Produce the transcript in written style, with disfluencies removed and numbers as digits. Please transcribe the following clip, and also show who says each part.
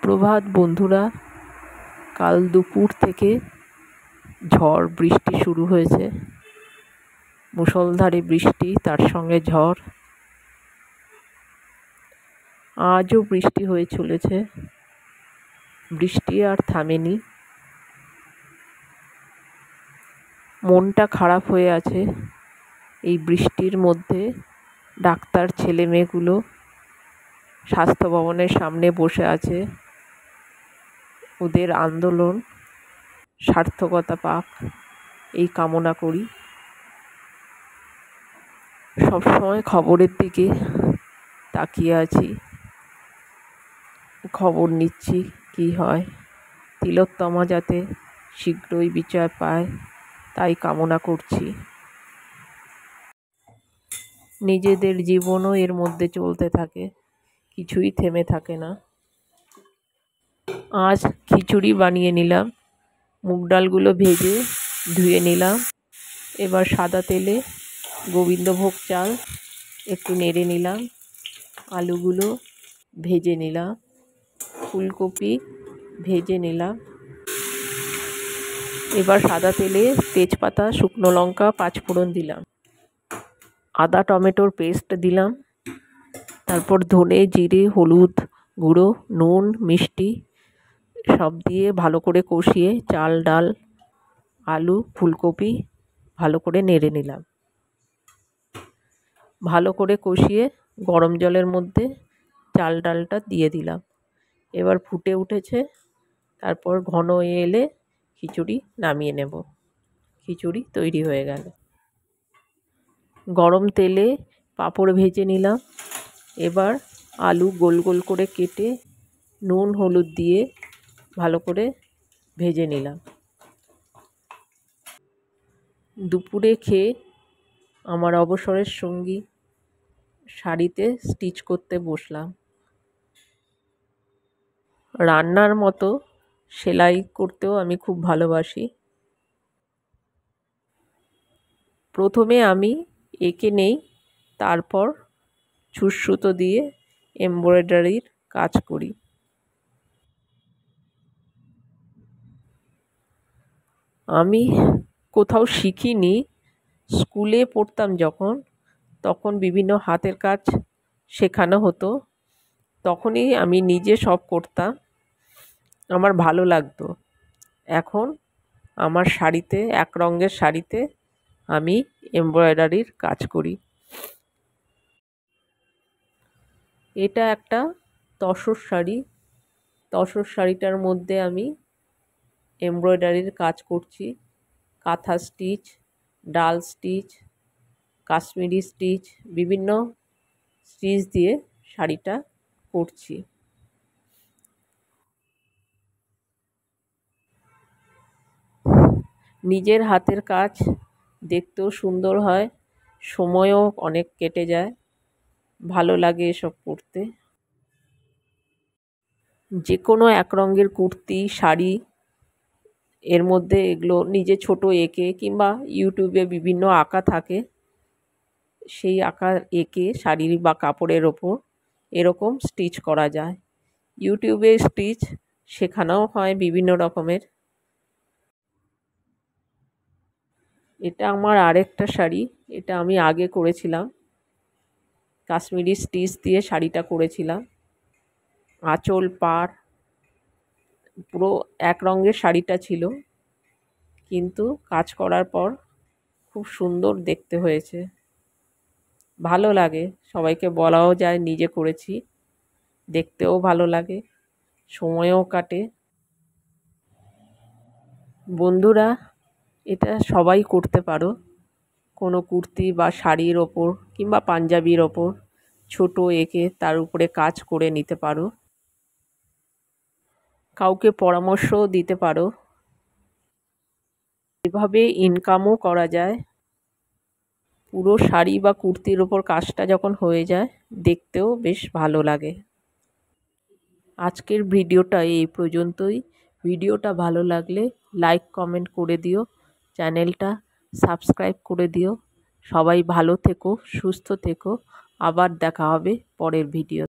Speaker 1: সুপ্রভাত বন্ধুরা। কাল দুপুর থেকে ঝড় বৃষ্টি শুরু হয়েছে, মুষলধারে বৃষ্টি, তার সঙ্গে ঝড়। আজও বৃষ্টি হয়ে চলেছে, বৃষ্টি আর থামেনি। মনটা খারাপ হয়ে আছে এই বৃষ্টির মধ্যে। ডাক্তার ছেলে মেয়েগুলো স্বাস্থ্য ভবনের সামনে বসে আছে, ওদের আন্দোলন সার্থকতা পাক এই কামনা করি। সবসময় খবরের দিকে তাকিয়ে আছি, খবর নিচ্ছি কি হয়। তিলোত্তমা যাতে শীঘ্রই বিচার পায় তাই কামনা করছি। নিজেদের জীবনও এর মধ্যে চলতে থাকে, কিছুই থেমে থাকে না। আজ খিচুড়ি বানিয়ে নিলাম, মুগ ডালগুলো ভেজে ধুয়ে নিলাম। এবার সাদা তেলে গোবিন্দভোগ চাল একটু নেড়ে নিলাম, আলুগুলো ভেজে নিলাম, ফুলকপি ভেজে নিলাম। এবার সাদা তেলে তেজপাতা, শুকনো লঙ্কা, পাঁচফোড়ন দিলাম, আদা টমেটোর পেস্ট দিলাম, তারপর ধনে জিরে হলুদ গুঁড়ো নুন মিষ্টি সব দিয়ে ভালো করে কষিয়ে চাল ডাল আলু ফুলকপি ভালো করে নেড়ে নিলাম। ভালো করে কষিয়ে গরম জলের মধ্যে চাল ডালটা দিয়ে দিলাম। এবার ফুটে উঠেছে, তারপর ঘন হয়ে এলে খিচুড়ি নামিয়ে নেব। খিচুড়ি তৈরি হয়ে গেল। গরম তেলে পাঁপড় ভেজে নিলাম। এবার আলু গোল গোল করে কেটে নুন হলুদ দিয়ে ভালো করে ভেজে নিলাম। দুপুরে খেয়ে আমার অবসরের সঙ্গী শাড়িতে স্টিচ করতে বসলাম। রান্নার মতো সেলাই করতেও আমি খুব ভালোবাসি। প্রথমে আমি এঁকে নেই, তারপর ছুঁচ-সুতো দিয়ে এমব্রয়ডারির কাজ করি। আমি কোথাও শিখিনি, স্কুলে পড়তাম যখন, তখন বিভিন্ন হাতের কাজ শেখানো হতো, তখনই আমি নিজে সব করতাম, আমার ভালো লাগতো। এখন আমার শাড়িতে, এক রঙের শাড়িতে আমি এমব্রয়ডারির কাজ করি। এটা একটা তসর শাড়ি। তসর শাড়িটার মধ্যে আমি এমব্রয়ডারির কাজ করছি। কাঁথা স্টিচ, ডাল স্টিচ, কাশ্মীরি স্টিচ, বিভিন্ন স্টিচ দিয়ে শাড়িটা করছি। নিজের হাতের কাজ দেখতেও সুন্দর হয়, সময়ও অনেক কেটে যায়, ভালো লাগে এসব করতে। যে কোনো এক রঙের কুর্তি শাড়ি, এর মধ্যে এগুলো নিজে ছোট এঁকে কিংবা ইউটিউবে বিভিন্ন আঁকা থাকে, সেই আঁকা এঁকে শাড়ি বা কাপড়ের ওপর এরকম স্টিচ করা যায়। ইউটিউবে স্টিচ শেখানোও হয় বিভিন্ন রকমের। এটা আমার আরেকটা শাড়ি, এটা আমি আগে করেছিলাম, কাশ্মীরি স্টিচ দিয়ে শাড়িটা করেছিলাম। আঁচল পাড় পুরো এক রঙের শাড়িটা ছিল, কিন্তু কাজ করার পর খুব সুন্দর দেখতে হয়েছে, ভালো লাগে। সবাইকে বলাও যায় নিজে করেছি, দেখতেও ভালো লাগে, সময়ও কাটে। বন্ধুরা, এটা সবাই করতে পারো। কোনো কুর্তি বা শাড়ির ওপর কিংবা পাঞ্জাবির ওপর ছোট এঁকে তার উপরে কাজ করে নিতে পারো। কাউকে পরামর্শও দিতে পারো। এভাবে ইনকামও করা যায়। পুরো শাড়ি বা কুর্তির ওপর কাজটা যখন হয়ে যায়, দেখতেও বেশ ভালো লাগে। আজকের ভিডিওটা এই পর্যন্তই। ভিডিওটা ভালো লাগলে লাইক কমেন্ট করে দিও, চ্যানেলটা সাবস্ক্রাইব করে দিও। সবাই ভালো থেকো, সুস্থ থেকো। আবার দেখা হবে পরের ভিডিও।